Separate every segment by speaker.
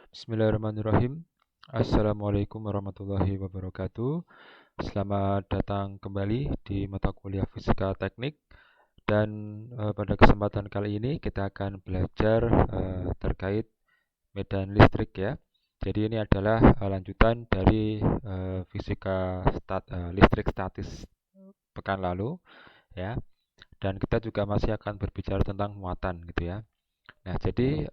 Speaker 1: Bismillahirrahmanirrahim. Assalamualaikum warahmatullahi wabarakatuh. Selamat datang kembali di mata kuliah Fisika Teknik dan pada kesempatan kali ini kita akan belajar terkait medan listrik ya. Jadi ini adalah lanjutan dari listrik statis pekan lalu ya. Dan kita juga masih akan berbicara tentang muatan gitu ya. Nah, jadi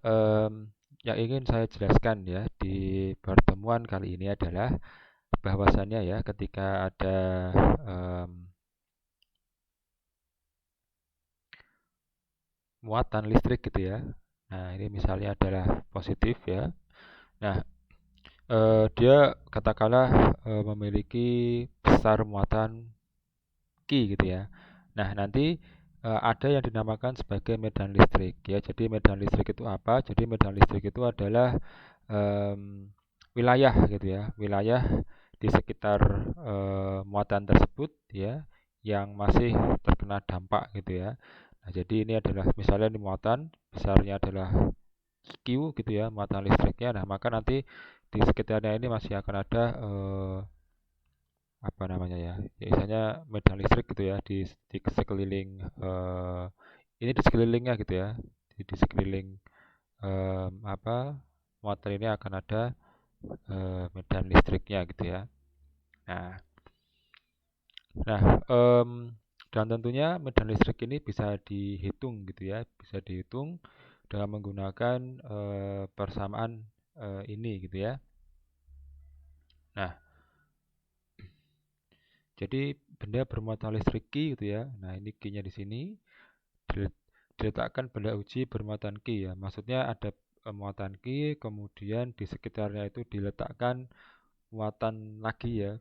Speaker 1: yang ingin saya jelaskan ya di pertemuan kali ini adalah bahwasannya ya ketika ada muatan listrik gitu ya. Nah, ini misalnya adalah positif ya. Nah, dia katakanlah memiliki besar muatan Q gitu ya. Nah, nanti ada yang dinamakan sebagai medan listrik ya. Jadi medan listrik itu apa? Jadi medan listrik itu adalah em, wilayah gitu ya, wilayah di sekitar muatan tersebut ya yang masih terkena dampak gitu ya. Nah, jadi ini adalah misalnya ini muatan besarnya adalah Q gitu ya, muatan listriknya. Nah, maka nanti di sekitarnya ini masih akan ada apa namanya ya, ya misalnya medan listrik gitu ya di sekeliling ini di sekelilingnya gitu ya, di sekeliling apa muatan ini akan ada medan listriknya gitu ya. Nah, nah dan tentunya medan listrik ini bisa dihitung gitu ya, bisa dihitung dengan menggunakan persamaan ini gitu ya. Nah, jadi benda bermuatan listrik Q gitu ya. Nah, ini Q-nya di sini diletakkan benda uji bermuatan Q ya. Maksudnya ada muatan Q, kemudian di sekitarnya itu diletakkan muatan lagi ya,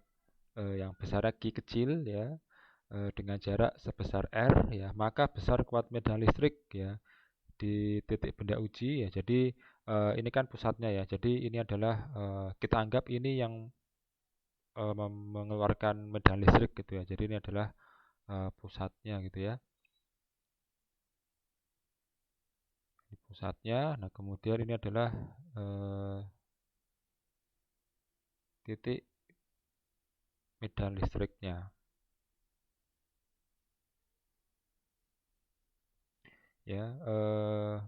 Speaker 1: yang besarnya Q kecil ya, dengan jarak sebesar R ya, maka besar kuat medan listrik ya di titik benda uji ya. Jadi ini kan pusatnya ya. Jadi ini adalah kita anggap ini yang mengeluarkan medan listrik gitu ya. Jadi ini adalah pusatnya gitu ya. Di pusatnya. Nah, kemudian ini adalah titik medan listriknya. Ya,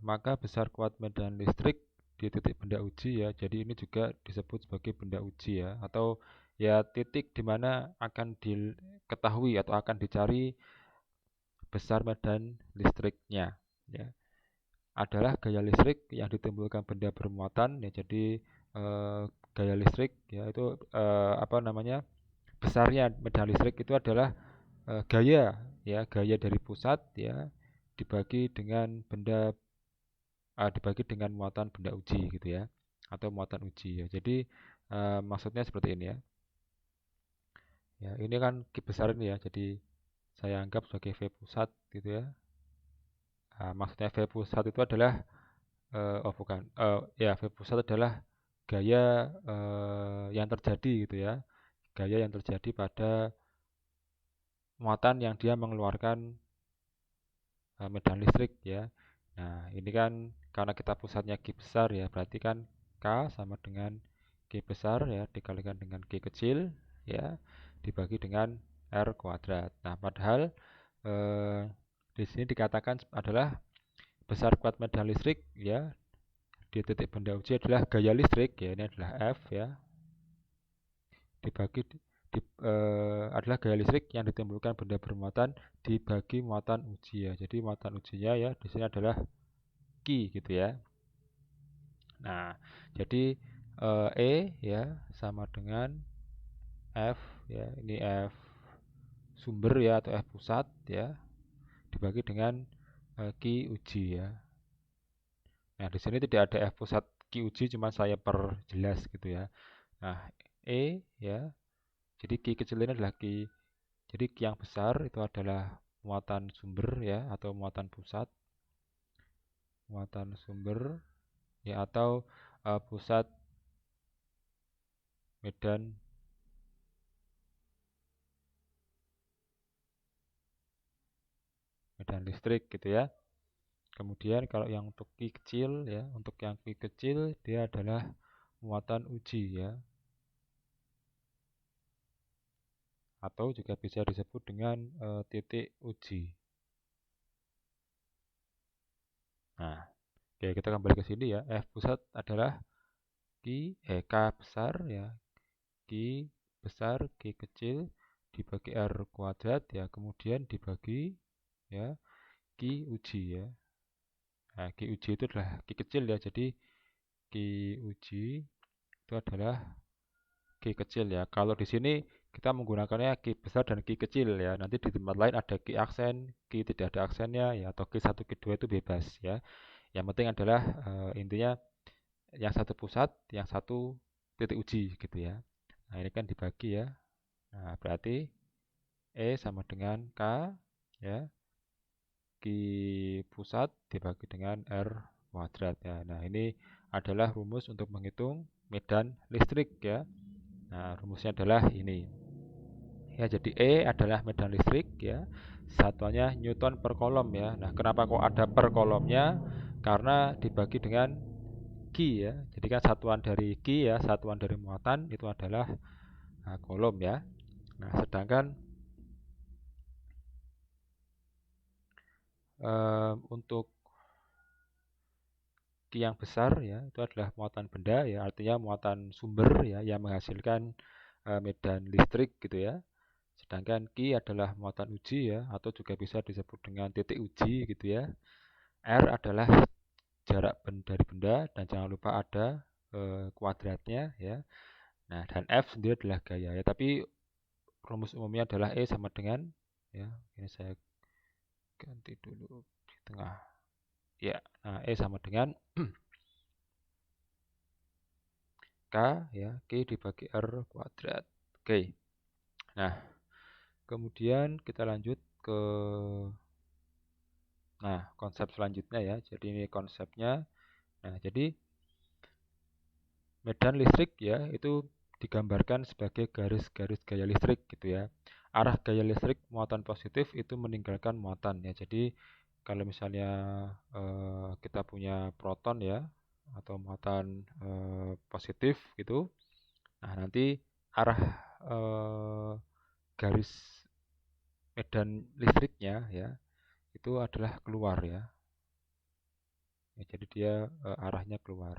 Speaker 1: maka besar kuat medan listrik di titik benda uji ya. Jadi ini juga disebut sebagai benda uji ya, atau ya titik di mana akan diketahui atau akan dicari besar medan listriknya. Ya, adalah gaya listrik yang ditimbulkan benda bermuatan ya. Jadi gaya listrik ya itu apa namanya? Besarnya medan listrik itu adalah gaya ya, gaya dari pusat ya dibagi dengan dibagi dengan muatan benda uji gitu ya, atau muatan uji ya. Jadi maksudnya seperti ini ya. Ya, ini kan Q besar ini ya. Jadi saya anggap sebagai V pusat gitu ya. Maksudnya V pusat itu adalah oh bukan. Ya, V pusat adalah gaya yang terjadi gitu ya. Gaya yang terjadi pada muatan yang dia mengeluarkan medan listrik ya. Nah, ini kan karena kita pusatnya Q besar ya, berarti kan K sama dengan Q besar ya dikalikan dengan Q kecil ya dibagi dengan R kuadrat. Nah, padahal eh, di sini dikatakan adalah besar kuat medan listrik ya di titik benda uji adalah gaya listrik ya, ini adalah F ya, dibagi adalah gaya listrik yang ditimbulkan benda bermuatan dibagi muatan uji ya. Jadi muatan ujinya ya di sini adalah Q gitu ya. Nah, jadi E ya sama dengan F ya. Ini F sumber ya atau F pusat ya dibagi dengan Q uji ya. Nah, di sini tidak ada F pusat Q uji, cuma saya perjelas gitu ya. Nah, E ya. Jadi Q kecil ini adalah Q. Jadi Q yang besar itu adalah muatan sumber ya atau muatan pusat. Muatan sumber ya atau pusat medan medan listrik gitu ya. Kemudian kalau yang untuk Q kecil ya, untuk yang Q kecil dia adalah muatan uji ya, atau juga bisa disebut dengan titik uji. Nah, oke, kita kembali ke sini ya. F pusat adalah K besar ya, Q besar, Q kecil dibagi R kuadrat ya, kemudian dibagi ya Q uji ya. Nah, Q uji itu adalah Q kecil ya, jadi Q uji itu adalah Q kecil ya. Kalau di sini kita menggunakannya Q besar dan Q kecil ya. Nanti di tempat lain ada Q aksen, Q tidak ada aksennya ya, atau Q1, Q2 itu bebas ya. Yang penting adalah intinya yang satu pusat, yang satu titik uji gitu ya. Nah, ini kan dibagi ya. Nah, berarti E sama dengan K ya. Q pusat dibagi dengan R kuadrat ya. Nah, ini adalah rumus untuk menghitung medan listrik ya. Nah, rumusnya adalah ini. Ya, jadi E adalah medan listrik ya. Satuannya Newton per kolom ya. Nah, kenapa kok ada per kolomnya? Karena dibagi dengan Q ya. Jadi kan satuan dari Q ya, satuan dari muatan itu adalah kolom ya. Nah, sedangkan untuk Q yang besar ya itu adalah muatan benda ya, artinya muatan sumber ya yang menghasilkan medan listrik gitu ya. Sedangkan Q adalah muatan uji ya, atau juga bisa disebut dengan titik uji gitu ya. R adalah jarak dari benda, dan jangan lupa ada kuadratnya ya. Nah, dan F sendiri adalah gaya ya, tapi rumus umumnya adalah E sama dengan ya, ini saya ganti dulu di tengah ya. Nah, E sama dengan K ya, Q dibagi R kuadrat. Oke. Nah, kemudian kita lanjut ke konsep selanjutnya ya. Jadi ini konsepnya. Nah, jadi medan listrik ya itu digambarkan sebagai garis-garis gaya listrik gitu ya. Arah gaya listrik muatan positif itu meninggalkan muatan ya. Jadi kalau misalnya kita punya proton ya, atau muatan positif gitu, nah nanti arah garis medan listriknya ya itu adalah keluar ya. Jadi dia arahnya keluar.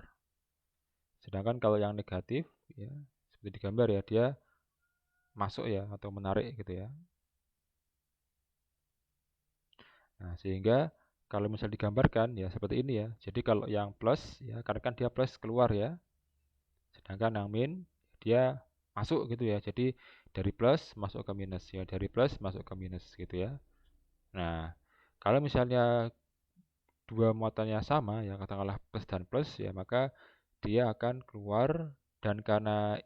Speaker 1: Sedangkan kalau yang negatif ya seperti digambar ya, dia masuk ya atau menarik gitu ya. Nah, sehingga kalau misal digambarkan ya seperti ini ya. Jadi kalau yang plus ya, karena kan dia plus keluar ya. Sedangkan yang min dia masuk gitu ya. Jadi dari plus masuk ke minus ya, dari plus masuk ke minus gitu ya. Nah, kalau misalnya dua muatannya sama ya, katakanlah plus dan plus ya, maka dia akan keluar, dan karena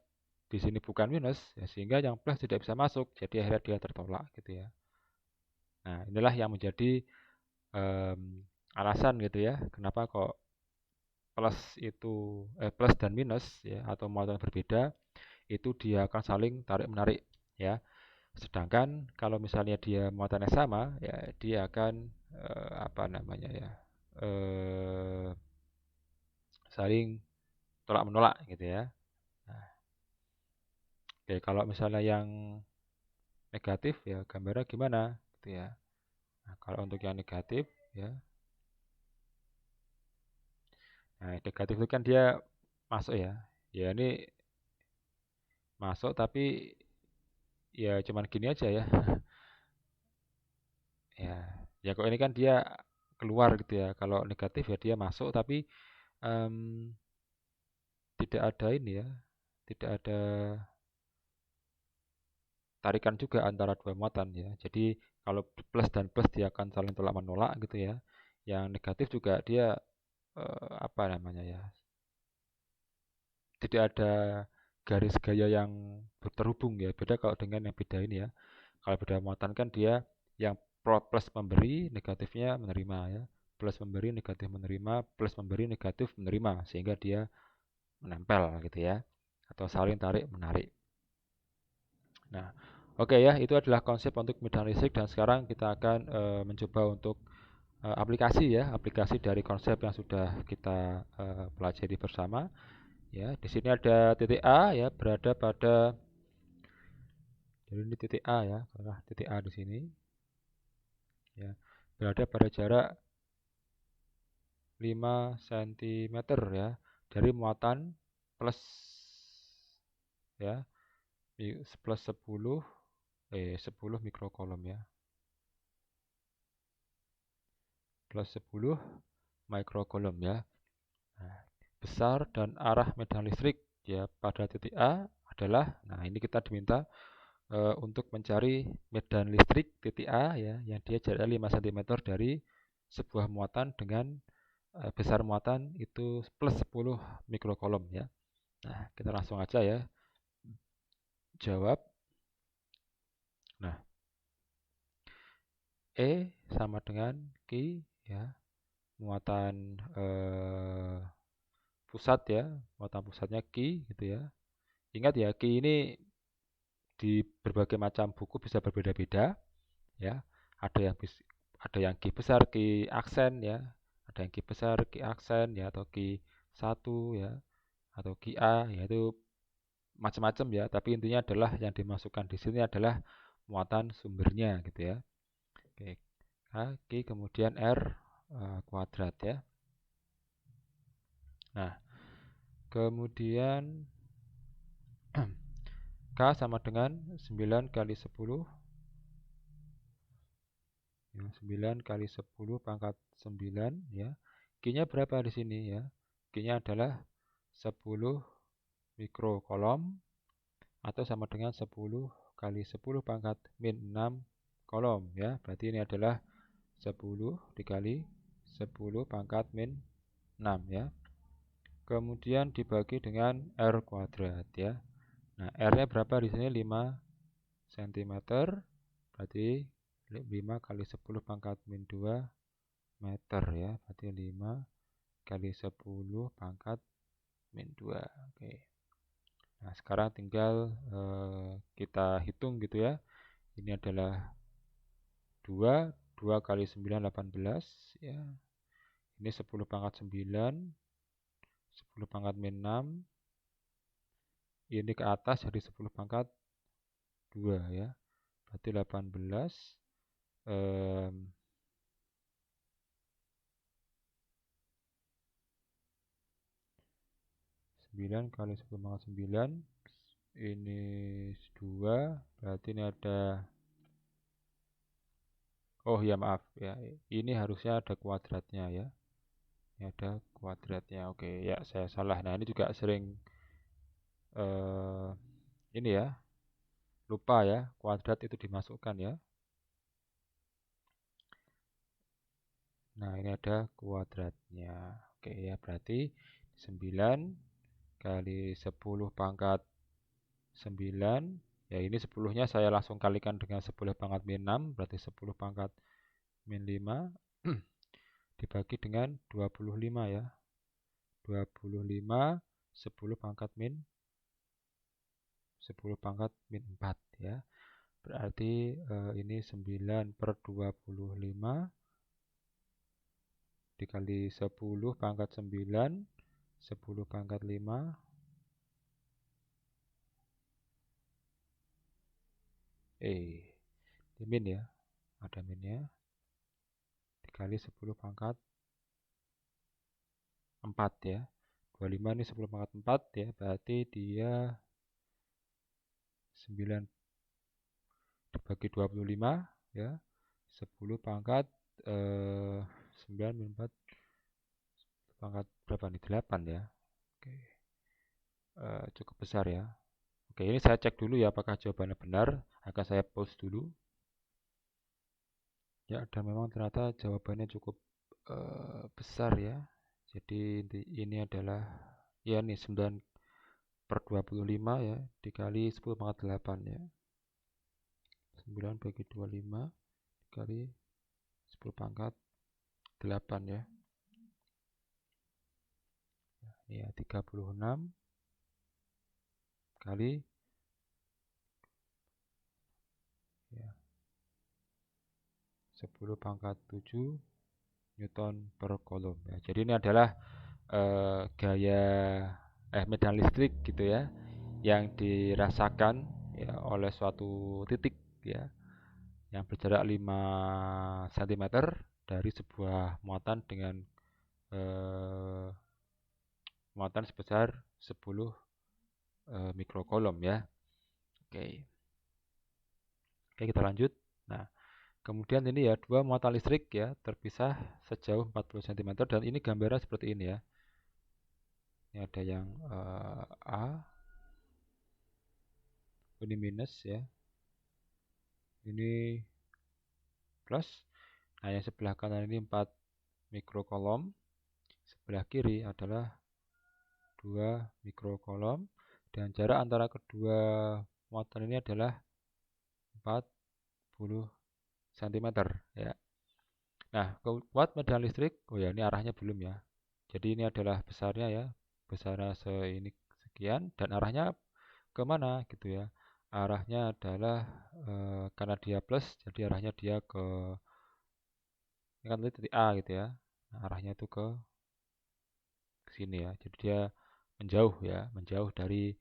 Speaker 1: di sini bukan minus ya, sehingga yang plus tidak bisa masuk, jadi akhirnya dia tertolak gitu ya. Nah, inilah yang menjadi alasan gitu ya, kenapa kok plus itu plus dan minus ya, atau muatan berbeda itu dia akan saling tarik menarik ya. Sedangkan kalau misalnya dia muatannya sama ya, dia akan apa namanya ya, saling tolak menolak gitu ya. Nah, oke, kalau misalnya yang negatif ya gambarnya gimana gitu ya. Nah, kalau untuk yang negatif ya, nah negatif itu kan dia masuk ya. Ya ini masuk tapi ya cuman gini aja ya. Ya, ya kok ini kan dia keluar gitu ya. Kalau negatif ya dia masuk tapi em, tidak ada ini ya, tidak ada tarikan juga antara dua muatan ya. Jadi kalau plus dan plus dia akan saling tolak menolak gitu ya. Yang negatif juga dia apa namanya ya, tidak ada garis gaya yang terhubung ya. Beda kalau dengan yang beda ini ya. Kalau beda muatan kan dia yang plus memberi, negatifnya menerima ya. Plus memberi, negatif menerima, plus memberi, negatif menerima, sehingga dia menempel gitu ya. Atau saling tarik menarik. Nah, oke ya, itu adalah konsep untuk medan listrik, dan sekarang kita akan mencoba untuk aplikasi ya, aplikasi dari konsep yang sudah kita pelajari bersama. Ya, di sini ada titik A ya, berada pada, jadi ini titik A ya, karena titik A di sini ya, berada pada jarak 5 cm ya dari muatan plus ya, plus 10 mikrokolom ya, plus 10 mikrokolom ya. Nah, besar dan arah medan listrik ya pada titik A adalah, nah ini kita diminta untuk mencari medan listrik titik A ya, yang dia jaraknya 5 cm dari sebuah muatan dengan besar muatan itu plus 10 mikrokolom ya. Nah, kita langsung aja ya jawab. Nah, E sama dengan Q ya, muatan pusat ya, muatan pusatnya Q gitu ya. Ingat ya, Q ini di berbagai macam buku bisa berbeda-beda ya. Ada yang Q besar, Q aksen ya, ada yang Q besar, Q aksen ya, atau Q 1 ya, atau Q A ya, itu macam-macam ya, tapi intinya adalah yang dimasukkan di sini adalah muatan sumbernya gitu ya. Oke, Q kemudian R kuadrat ya. Nah, kemudian K sama dengan 9 kali 10 ya, 9 kali 10 pangkat 9 ya. Q-nya berapa di sini ya? Q-nya adalah 10 mikrokolom atau sama dengan 10 kali 10 pangkat min 6 kolom ya. Berarti ini adalah 10 dikali 10 pangkat min 6 ya. Kemudian dibagi dengan R kuadrat ya. Nah, R-nya berapa di sini? 5 cm. Berarti 5 kali 10 pangkat min 2 meter ya. Berarti 5 kali 10 pangkat min 2. Oke. Nah, sekarang tinggal kita hitung gitu ya. Ini adalah 2 kali 9 18 ya. Ini 10 pangkat 9, 10 pangkat min 6. Ini ke atas jadi 10 pangkat 2 ya. Berarti 18 9 kali 10 pangkat 9 ini 2, berarti ini ada, oh ya maaf ya, ini harusnya ada kuadratnya ya. Ini ada kuadratnya. Oke ya, saya salah. Nah, ini juga sering ini ya, lupa ya, kuadrat itu dimasukkan ya. Nah, ini ada kuadratnya. Oke ya, berarti 9 kali 10 pangkat 9 ya, ini 10-nya saya langsung kalikan dengan 10 pangkat min 6, berarti 10 pangkat min 5 dibagi dengan 25 ya. 25 10 pangkat min 4 ya. Berarti ini 9 per 25 dikali 10 pangkat 9, 10 pangkat 5, min ya, ada minnya, dikali 10 pangkat 4 ya. 25 ini 10 pangkat 4 ya, berarti dia 9 dibagi 25 ya. 10 pangkat 9 min 4 pangkat berapa nih? 8 ya. Oke. Cukup besar ya. Oke, ini saya cek dulu ya apakah jawabannya benar. Akan saya post dulu. Ya, dan memang ternyata jawabannya cukup besar ya. Jadi ini adalah ya nih 9 per 25 ya, dikali 10 pangkat 8 ya. 9 bagi 25 dikali 10 pangkat 8 ya. Ini ya 36 kali ya 10 pangkat 7 Newton per kolom ya. Jadi ini adalah gaya medan listrik gitu ya, yang dirasakan ya oleh suatu titik ya, yang berjarak 5 cm dari sebuah muatan dengan muatan sebesar 10 mikrokolom ya. Oke. Oke, kita lanjut. Nah, kemudian ini ya, dua muatan listrik ya, terpisah sejauh 40 cm, dan ini gambarnya seperti ini ya. Ini ada yang A, ini minus ya, ini plus. Nah, yang sebelah kanan ini 4 mikrokolom, sebelah kiri adalah 2 mikrokolom, dan jarak antara kedua muatan ini adalah 40 cm ya. Nah, kuat medan listrik, oh ya ini arahnya belum ya. Jadi ini adalah besarnya ya, besarnya ini sekian, dan arahnya kemana gitu ya. Arahnya adalah karena dia plus, jadi arahnya dia ke, ini kan tadi titik A gitu ya. Nah, arahnya itu ke sini ya. Jadi dia menjauh ya, menjauh dari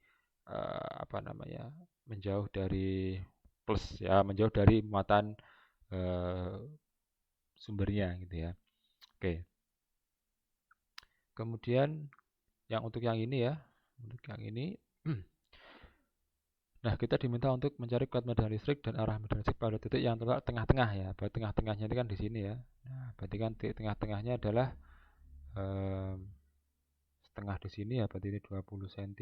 Speaker 1: apa namanya, menjauh dari plus ya, menjauh dari muatan sumbernya gitu ya. Oke. Kemudian yang untuk yang ini ya, untuk yang ini, nah kita diminta untuk mencari kuat medan listrik dan arah medan listrik pada titik yang terletak tengah-tengah ya. Berarti tengah-tengahnya ini kan di sini ya. Nah, berarti kan titik tengah-tengahnya adalah setengah di sini ya, berarti ini 20 cm.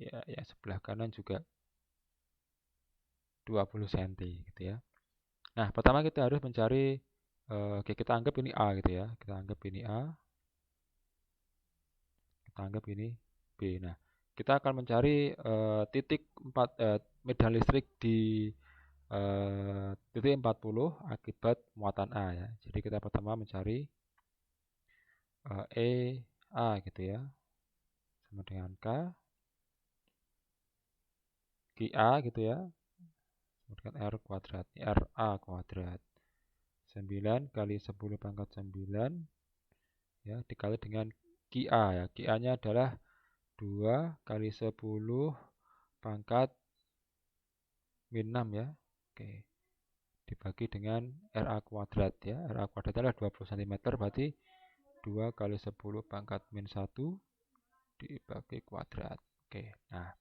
Speaker 1: Ya, yang sebelah kanan juga 20 cm gitu ya. Nah, pertama kita harus mencari, oke kita anggap ini A gitu ya. Kita anggap ini A. Kita anggap ini B. Nah, kita akan mencari titik medan listrik di titik 40 akibat muatan A ya. Jadi kita pertama mencari A gitu ya, sama dengan QA gitu ya, sama dengan R kuadrat, RA kuadrat. 9 kali 10 pangkat 9 ya, dikali dengan QA ya. QA-nya adalah 2 kali 10 pangkat min 6 ya. Oke. Dibagi dengan RA kuadrat ya. RA kuadrat adalah 20 cm, berarti 2 kali 10 pangkat min 1 dibagi kuadrat. Oke. Nah,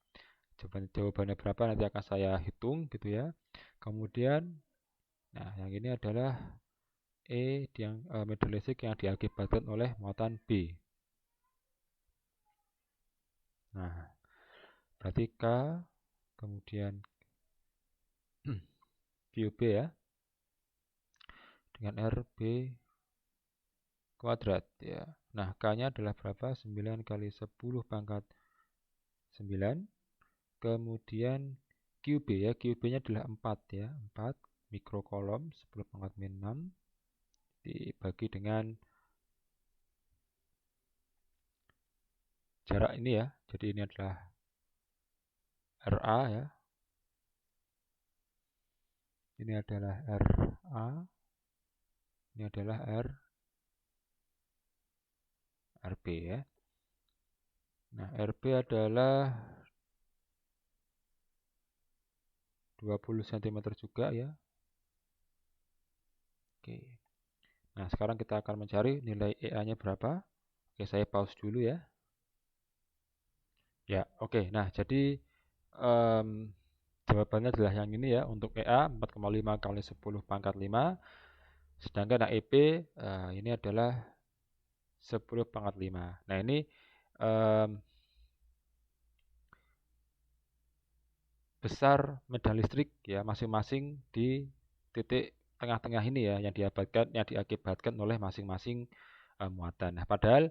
Speaker 1: jawabannya berapa nanti akan saya hitung gitu ya. Kemudian, nah yang ini adalah yang medan listrik yang diakibatkan oleh muatan B. Nah, berarti K, kemudian QB ya, dengan RB kuadrat ya. Nah, K-nya adalah berapa? 9 kali 10 pangkat 9. Kemudian QB ya, QB-nya adalah 4 ya, 4 mikrokolom 10 pangkat min 6 dibagi dengan jarak ini ya. Jadi ini adalah RA ya. Ini adalah RA. Ini adalah RB ya. Nah, RB adalah 20 cm juga ya. Oke. Nah, sekarang kita akan mencari nilai EA-nya berapa. Oke, saya pause dulu ya. Ya, oke. Nah, jadi jawabannya adalah yang ini ya. Untuk EA 4,5 kali 10 pangkat 5. Sedangkan EP ini adalah 10 pangkat 5. Nah, ini besar medan listrik ya masing-masing di titik tengah-tengah ini ya, yang diakibatkan oleh masing-masing muatan. Nah, padahal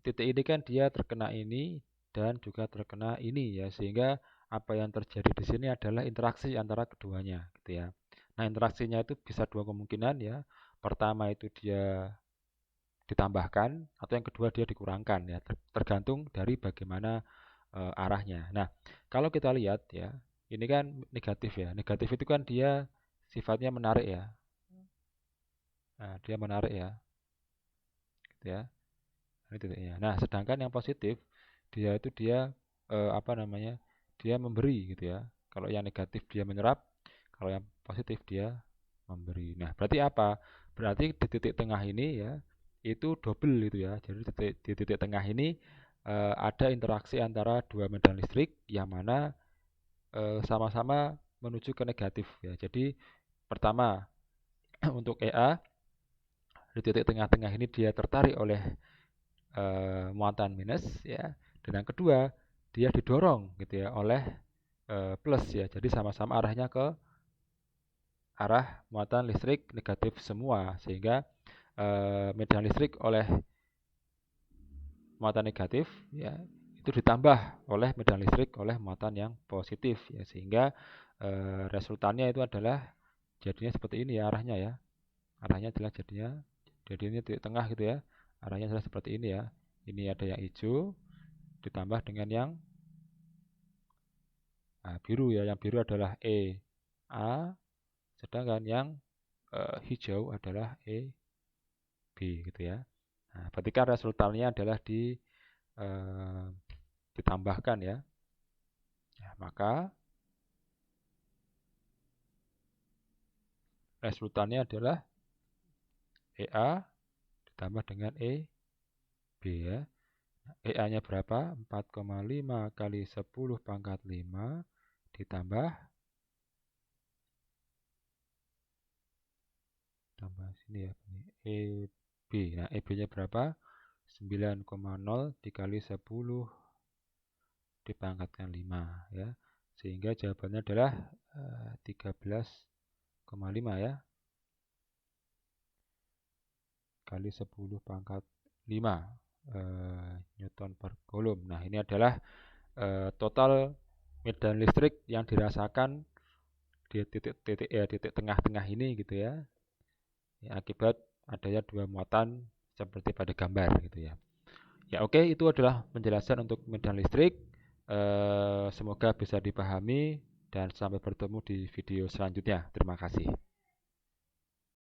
Speaker 1: titik ini kan dia terkena ini dan juga terkena ini ya, sehingga apa yang terjadi di sini adalah interaksi antara keduanya gitu ya. Nah, interaksinya itu bisa dua kemungkinan ya. Pertama itu dia ditambahkan atau yang kedua dia dikurangkan ya, tergantung dari bagaimana arahnya. Nah, kalau kita lihat ya, ini kan negatif ya. Negatif itu kan dia sifatnya menarik ya. Nah, dia menarik ya. Gitu ya. Ini titiknya. Nah, sedangkan yang positif dia memberi gitu ya. Kalau yang negatif dia menyerap, kalau yang positif dia memberi. Nah, berarti apa? Berarti di titik tengah ini ya itu double itu ya. Jadi di titik tengah ini ada interaksi antara dua medan listrik yang mana sama-sama menuju ke negatif ya. Jadi pertama untuk EA di titik tengah-tengah ini dia tertarik oleh muatan minus ya. Dan yang kedua dia didorong gitu ya oleh plus ya. Jadi sama-sama arahnya ke arah muatan listrik negatif semua sehingga medan listrik oleh muatan negatif ya itu ditambah oleh medan listrik oleh muatan yang positif ya sehingga resultannya itu adalah jadinya seperti ini ya arahnya ya. Arahnya adalah jadi ini titik tengah gitu ya. Arahnya adalah seperti ini ya. Ini ada yang hijau ditambah dengan yang biru ya. Yang biru adalah A, sedangkan yang hijau adalah B gitu ya. Nah, berarti kan resultannya adalah ditambahkan ya. Maka resultannya adalah EA ditambah dengan EB ya. EA-nya berapa? 4,5 kali 10 pangkat 5 ditambah sini ya, EB. Nah, EB-nya berapa? 9,0 dikali 10 dipangkatkan 5 ya. Sehingga jawabannya adalah 13,5 ya. Kali 10 pangkat 5 Newton per Coulomb. Nah, ini adalah total medan listrik yang dirasakan di titik tengah-tengah ini gitu ya. Akibat adanya dua muatan seperti pada gambar gitu ya. Ya oke, itu adalah penjelasan untuk medan listrik. Semoga bisa dipahami dan sampai bertemu di video selanjutnya. Terima kasih.